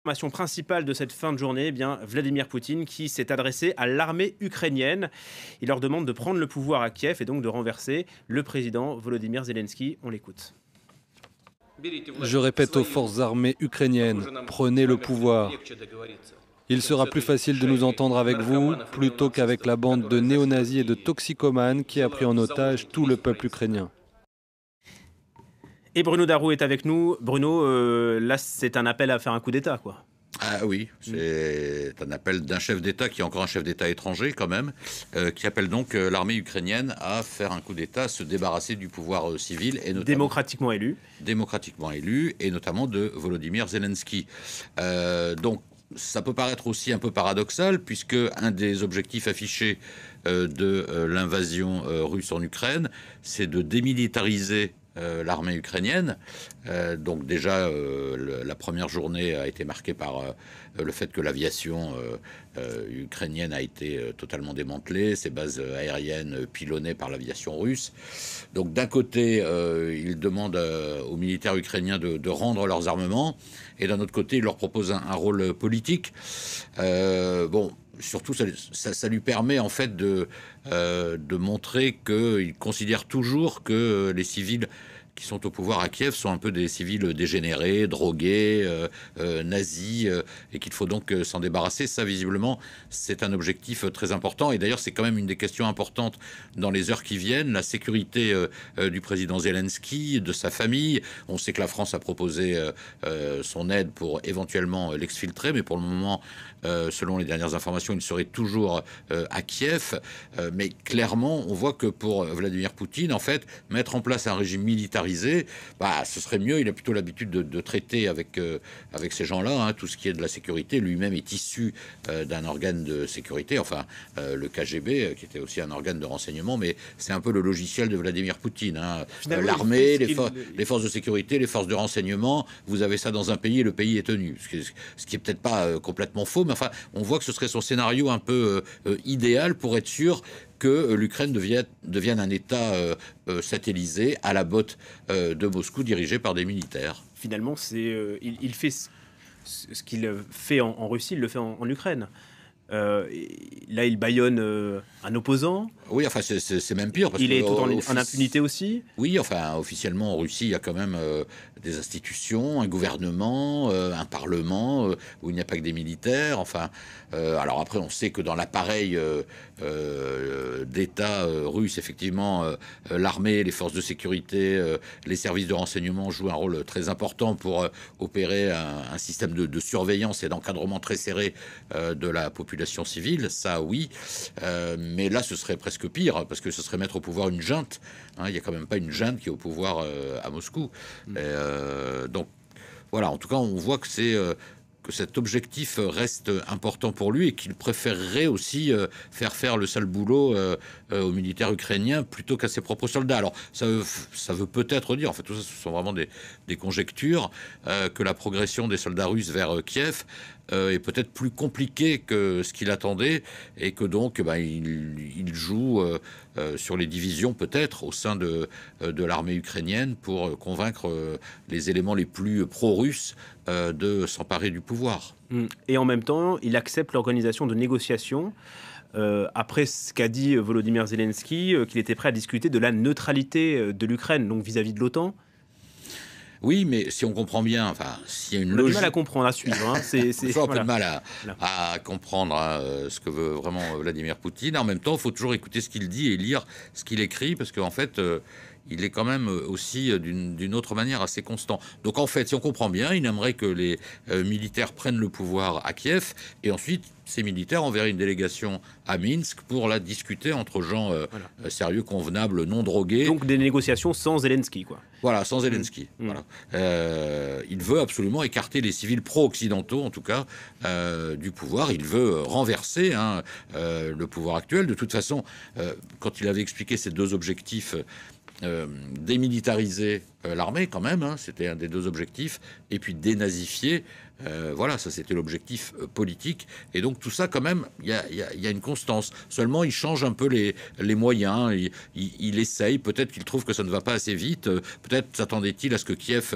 L'information principale de cette fin de journée, eh bien, Vladimir Poutine qui s'est adressé à l'armée ukrainienne. Il leur demande de prendre le pouvoir à Kiev et donc de renverser le président Volodymyr Zelensky. On l'écoute. Je répète aux forces armées ukrainiennes, prenez le pouvoir. Il sera plus facile de nous entendre avec vous plutôt qu'avec la bande de néo-nazis et de toxicomanes qui a pris en otage tout le peuple ukrainien. Et Bruno Darroux est avec nous. Bruno, là, c'est un appel à faire un coup d'État, quoi. Ah oui, c'est un appel d'un chef d'État qui est encore un chef d'État étranger quand même, qui appelle donc l'armée ukrainienne à faire un coup d'État, à se débarrasser du pouvoir civil et notamment démocratiquement élu, et notamment de Volodymyr Zelensky. Donc ça peut paraître aussi un peu paradoxal, puisque un des objectifs affichés de l'invasion russe en Ukraine, c'est de démilitariser l'armée ukrainienne. Donc déjà, la première journée a été marquée par le fait que l'aviation ukrainienne a été totalement démantelée, ses bases aériennes pilonnées par l'aviation russe. Donc d'un côté, il demande aux militaires ukrainiens de rendre leurs armements, et d'un autre côté, il leur propose un rôle politique. Bon, surtout, ça lui permet en fait de montrer qu'il considère toujours que les civils qui sont au pouvoir à Kiev sont un peu des civils dégénérés, drogués, nazis, et qu'il faut donc s'en débarrasser. Ça, visiblement, c'est un objectif très important. Et d'ailleurs, c'est quand même une des questions importantes dans les heures qui viennent, la sécurité du président Zelensky, de sa famille. On sait que la France a proposé son aide pour éventuellement l'exfiltrer, mais pour le moment, selon les dernières informations, il serait toujours à Kiev. Mais clairement, on voit que pour Vladimir Poutine, en fait, mettre en place un régime militarisé, ce serait mieux. Il a plutôt l'habitude de traiter avec ces gens-là, hein, tout ce qui est de la sécurité. Lui-même est issu d'un organe de sécurité, enfin le KGB, qui était aussi un organe de renseignement, mais c'est un peu le logiciel de Vladimir Poutine. Hein. L'armée, les forces de sécurité, les forces de renseignement, vous avez ça dans un pays et le pays est tenu. Ce qui est peut-être pas complètement faux, mais enfin, on voit que ce serait son scénario un peu idéal pour être sûr que l'Ukraine devienne un État satellisé à la botte de Moscou, dirigé par des militaires. Finalement, il fait ce qu'il fait en Russie, il le fait en Ukraine. Là, il bâillonne un opposant. Oui, enfin, c'est même pire. Parce il est tout en impunité aussi. Oui, enfin, officiellement, en Russie, il y a quand même des institutions, un gouvernement, un parlement, où il n'y a pas que des militaires. Enfin, alors après, on sait que dans l'appareil d'État russe, effectivement, l'armée, les forces de sécurité, les services de renseignement jouent un rôle très important pour opérer un système de surveillance et d'encadrement très serré de la population civile. Ça, oui. Mais là, ce serait presque pire, parce que ce serait mettre au pouvoir une junte. Hein, il n'y a quand même pas une junte qui est au pouvoir à Moscou. Donc, voilà, en tout cas, on voit que que cet objectif reste important pour lui et qu'il préférerait aussi faire le sale boulot aux militaires ukrainiens plutôt qu'à ses propres soldats. Alors, ça veut peut-être dire, en fait, tout ça, ce sont vraiment des conjectures, que la progression des soldats russes vers Kiev est peut-être plus compliquée que ce qu'il attendait, et que donc il joue sur les divisions peut-être au sein de l'armée ukrainienne pour convaincre les éléments les plus pro-russes de s'emparer du pouvoir. Et en même temps, il accepte l'organisation de négociations après ce qu'a dit Volodymyr Zelensky, qu'il était prêt à discuter de la neutralité de l'Ukraine, donc vis-à-vis de l'OTAN. Oui, mais si on comprend bien, enfin, s'il y a une logique... On a du mal à comprendre, à suivre. Hein. C'est un peu de mal à comprendre ce que veut vraiment Vladimir Poutine. En même temps, il faut toujours écouter ce qu'il dit et lire ce qu'il écrit, parce qu'en fait, il est quand même aussi d'une autre manière assez constant. Donc en fait, si on comprend bien, il aimerait que les militaires prennent le pouvoir à Kiev, et ensuite, ces militaires enverraient une délégation à Minsk pour la discuter entre gens sérieux, convenables, non drogués. Donc des négociations sans Zelensky, quoi. Voilà, sans Zelensky. Voilà. Il veut absolument écarter les civils pro-occidentaux, en tout cas, du pouvoir. Il veut renverser le pouvoir actuel. De toute façon, quand il avait expliqué ces deux objectifs, démilitariser l'armée quand même, c'était un des deux objectifs, et puis dénazifier Voilà, ça c'était l'objectif politique. Et donc tout ça, quand même, il y a une constance. Seulement, il change un peu les moyens. Il essaye, peut-être qu'il trouve que ça ne va pas assez vite. Peut-être s'attendait-il à ce que Kiev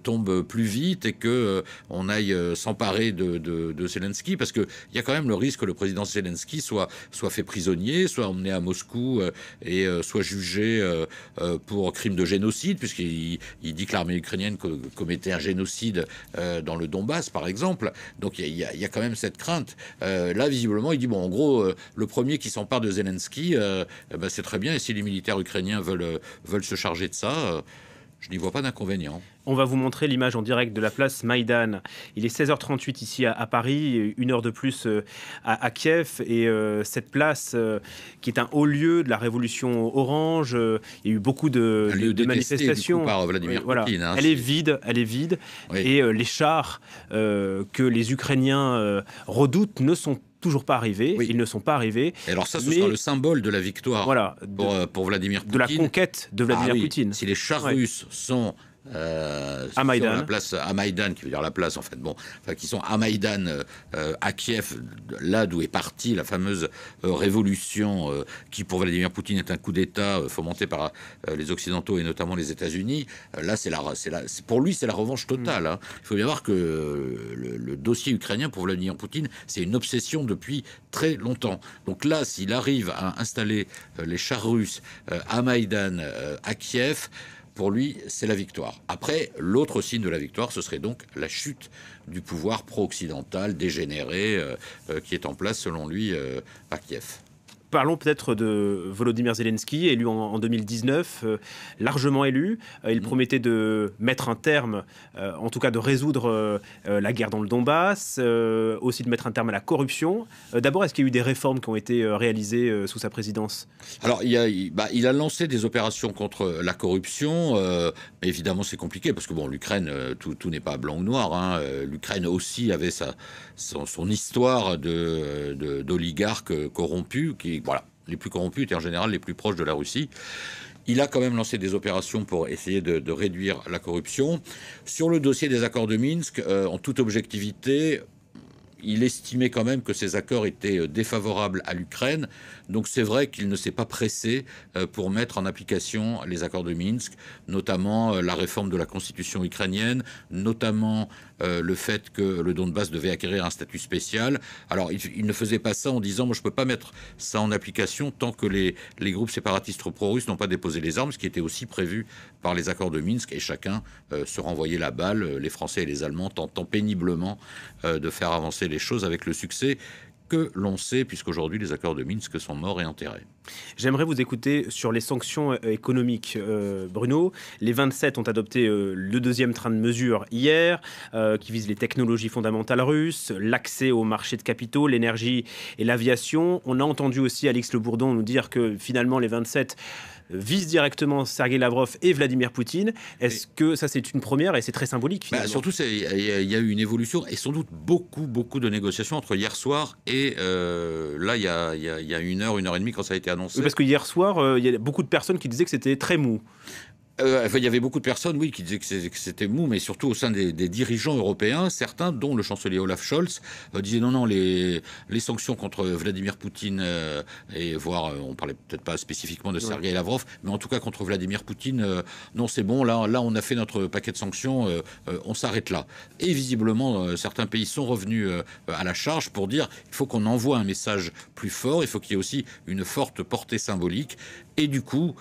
tombe plus vite et qu'on aille s'emparer de Zelensky, parce qu'il y a quand même le risque que le président Zelensky soit fait prisonnier, soit emmené à Moscou et soit jugé pour crime de génocide, puisqu'il dit que l'armée ukrainienne commettait un génocide dans le Donbass, par exemple. Donc il y a quand même cette crainte. Là, visiblement, il dit, bon, en gros, le premier qui s'empare de Zelensky, c'est très bien, et si les militaires ukrainiens veulent se charger de ça, je n'y vois pas d'inconvénient. On va vous montrer l'image en direct de la place Maïdan. Il est 16h38 ici à Paris, 1 heure de plus à Kiev. Et cette place, qui est un haut lieu de la révolution orange, il y a eu beaucoup de manifestations. Du coup, par Vladimir Poutine, elle est vide. Oui. Et les chars que les Ukrainiens redoutent ne sont toujours pas arrivés. Oui. Ils ne sont pas arrivés. Et alors ça, ce sera le symbole de la victoire, voilà, pour Vladimir Poutine. De la conquête de Vladimir Poutine. Si les chars russes sont à Maïdan, la place à Maïdan, qui veut dire la place en fait, qui sont à Maïdan, à Kiev, là d'où est partie la fameuse révolution qui pour Vladimir Poutine est un coup d'État fomenté par les Occidentaux et notamment les États-Unis. Là, pour lui, c'est la revanche totale. Hein. Il faut bien voir que le dossier ukrainien pour Vladimir Poutine, c'est une obsession depuis très longtemps. Donc là, s'il arrive à installer les chars russes à Maïdan, à Kiev, pour lui, c'est la victoire. Après, l'autre signe de la victoire, ce serait donc la chute du pouvoir pro-occidental dégénéré qui est en place, selon lui, à Kiev. Parlons peut-être de Volodymyr Zelensky, élu en 2019, largement élu. Il promettait de mettre un terme, en tout cas de résoudre la guerre dans le Donbass, aussi de mettre un terme à la corruption. D'abord, est-ce qu'il y a eu des réformes qui ont été réalisées sous sa présidence ? Alors, il a lancé des opérations contre la corruption. Mais évidemment, c'est compliqué parce que l'Ukraine, tout n'est pas blanc ou noir. Hein. L'Ukraine aussi avait son histoire d'oligarques corrompus qui, voilà, les plus corrompus étaient en général les plus proches de la Russie. Il a quand même lancé des opérations pour essayer de réduire la corruption. Sur le dossier des accords de Minsk, en toute objectivité, il estimait quand même que ces accords étaient défavorables à l'Ukraine. Donc c'est vrai qu'il ne s'est pas pressé pour mettre en application les accords de Minsk, notamment la réforme de la constitution ukrainienne, notamment le fait que le Donbass devait acquérir un statut spécial. Alors il ne faisait pas ça en disant « moi je ne peux pas mettre ça en application tant que les groupes séparatistes pro-russes n'ont pas déposé les armes », ce qui était aussi prévu par les accords de Minsk, et chacun se renvoyait la balle, les Français et les Allemands tentant péniblement de faire avancer les choses avec le succès que l'on sait, puisqu'aujourd'hui les accords de Minsk sont morts et enterrés. J'aimerais vous écouter sur les sanctions économiques, Bruno. Les 27 ont adopté le deuxième train de mesures hier, qui vise les technologies fondamentales russes, l'accès au marché de capitaux, l'énergie et l'aviation. On a entendu aussi Alix Le Bourdon nous dire que finalement les 27 vise directement Sergueï Lavrov et Vladimir Poutine. Est-ce que ça, c'est une première et c'est très symbolique surtout, il y a eu une évolution et sans doute beaucoup de négociations entre hier soir et là, il y a 1 heure, 1 heure et demie quand ça a été annoncé. Oui, parce que hier soir, il y a beaucoup de personnes qui disaient que c'était très mou. Il y avait beaucoup de personnes, oui, qui disaient que c'était mou, mais surtout au sein des dirigeants européens, certains, dont le chancelier Olaf Scholz, disaient non, les sanctions contre Vladimir Poutine, et voire, on parlait peut-être pas spécifiquement de Sergueï Lavrov, mais en tout cas contre Vladimir Poutine, non, c'est bon, là, on a fait notre paquet de sanctions, on s'arrête là. Et visiblement, certains pays sont revenus à la charge pour dire il faut qu'on envoie un message plus fort, il faut qu'il y ait aussi une forte portée symbolique. Et du coup,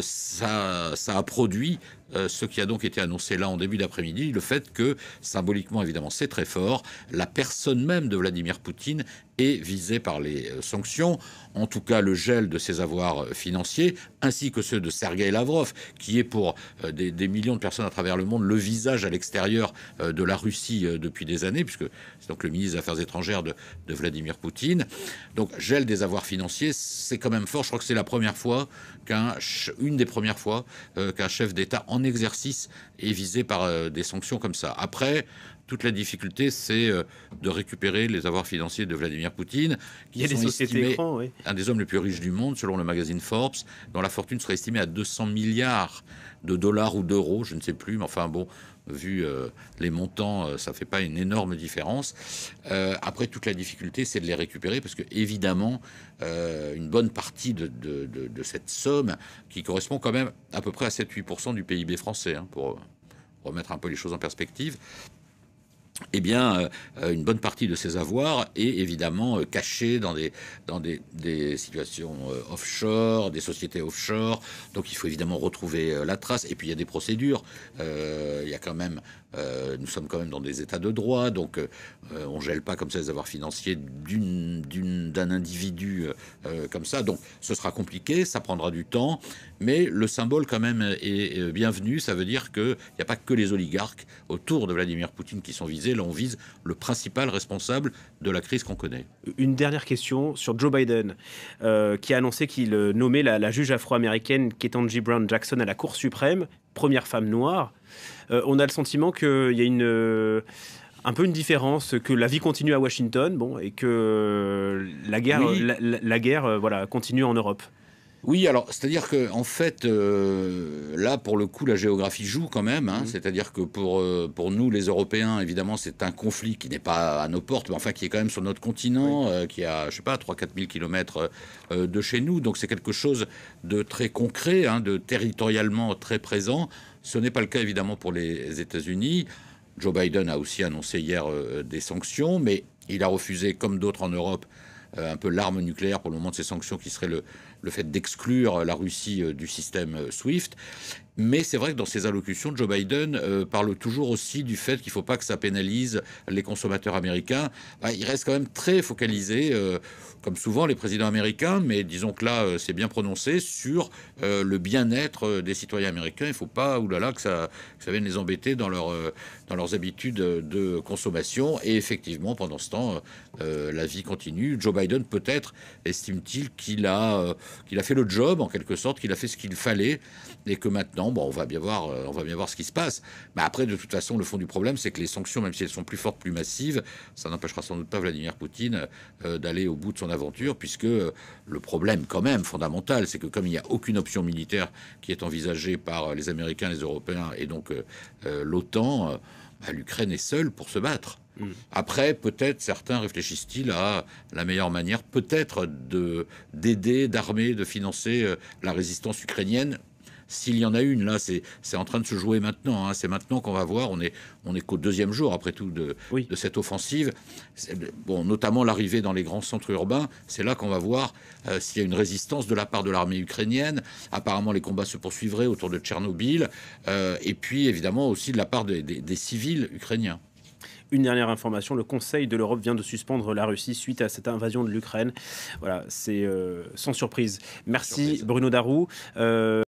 ça a produit ce qui a donc été annoncé là en début d'après-midi, le fait que, symboliquement évidemment, c'est très fort, la personne même de Vladimir Poutine est visée par les sanctions, en tout cas le gel de ses avoirs financiers, ainsi que ceux de Sergueï Lavrov, qui est pour des millions de personnes à travers le monde le visage à l'extérieur de la Russie depuis des années, puisque c'est donc le ministre des Affaires étrangères de Vladimir Poutine. Donc gel des avoirs financiers, c'est quand même fort. Je crois que c'est la première fois une des premières fois qu'un chef d'État en exercice est visé par des sanctions comme ça. Après, Toute la difficulté, c'est de récupérer les avoirs financiers de Vladimir Poutine, qui est oui. Un des hommes les plus riches du monde, selon le magazine Forbes, dont la fortune serait estimée à 200 milliards de dollars ou d'euros, je ne sais plus, mais enfin bon, vu les montants, ça ne fait pas une énorme différence. Après, toute la difficulté, c'est de les récupérer, parce que évidemment, une bonne partie de cette somme, qui correspond quand même à peu près à 7-8% du PIB français, hein, pour remettre un peu les choses en perspective, eh bien, une bonne partie de ces avoirs est évidemment cachée dans des situations offshore, des sociétés offshore. Donc, il faut évidemment retrouver la trace. Et puis, il y a des procédures. Il y a quand même, nous sommes quand même dans des états de droit. Donc, on gèle pas comme ça les avoirs financiers d'un individu comme ça. Donc, ce sera compliqué. Ça prendra du temps. Mais le symbole, quand même, est bienvenu. Ça veut dire qu'il n'y a pas que les oligarques autour de Vladimir Poutine qui sont visés. Là, on vise le principal responsable de la crise qu'on connaît. Une dernière question sur Joe Biden, qui a annoncé qu'il nommait la juge afro-américaine Ketanji Brown Jackson à la Cour suprême, première femme noire. On a le sentiment qu'il y a un peu une différence, que la vie continue à Washington, bon, et que la guerre, oui. la guerre voilà, continue en Europe. Oui, alors, c'est-à-dire que en fait, là, pour le coup, la géographie joue quand même. Hein, c'est-à-dire que pour nous, les Européens, évidemment, c'est un conflit qui n'est pas à nos portes, mais enfin qui est quand même sur notre continent, oui. Qui a, je sais pas, 3-4 000 kilomètres de chez nous. Donc c'est quelque chose de très concret, hein, de territorialement très présent. Ce n'est pas le cas, évidemment, pour les États-Unis. Joe Biden a aussi annoncé hier des sanctions, mais il a refusé, comme d'autres en Europe, un peu l'arme nucléaire pour le moment de ces sanctions, qui serait le fait d'exclure la Russie du système SWIFT. Mais c'est vrai que dans ses allocutions, Joe Biden parle toujours aussi du fait qu'il ne faut pas que ça pénalise les consommateurs américains. Il reste quand même très focalisé, comme souvent les présidents américains, mais disons que là, c'est bien prononcé, sur le bien-être des citoyens américains. Il ne faut pas, oulala, que ça vienne les embêter dans leurs habitudes de consommation. Et effectivement, pendant ce temps, la vie continue. Joe Biden, peut-être, estime-t-il qu'il a fait le job, en quelque sorte, qu'il a fait ce qu'il fallait, et que maintenant, bon, on va bien voir ce qui se passe. Mais après, de toute façon, le fond du problème, c'est que les sanctions, même si elles sont plus fortes, plus massives, ça n'empêchera sans doute pas Vladimir Poutine d'aller au bout de son aventure, puisque le problème, quand même, fondamental, c'est que comme il n'y a aucune option militaire qui est envisagée par les Américains, les Européens, et donc l'OTAN, l'Ukraine est seule pour se battre. Après, peut-être certains réfléchissent-ils à la meilleure manière, peut-être d'aider, d'armer, de financer la résistance ukrainienne, s'il y en a une. Là, c'est en train de se jouer maintenant. Hein. C'est maintenant qu'on va voir. On est qu'au deuxième jour, après tout, de cette offensive. Bon, notamment l'arrivée dans les grands centres urbains. C'est là qu'on va voir s'il y a une résistance de la part de l'armée ukrainienne. Apparemment, les combats se poursuivraient autour de Tchernobyl. Et puis, évidemment, aussi de la part des civils ukrainiens. Une dernière information, le Conseil de l'Europe vient de suspendre la Russie suite à cette invasion de l'Ukraine. Voilà, c'est sans surprise. Merci Bruno Darroux.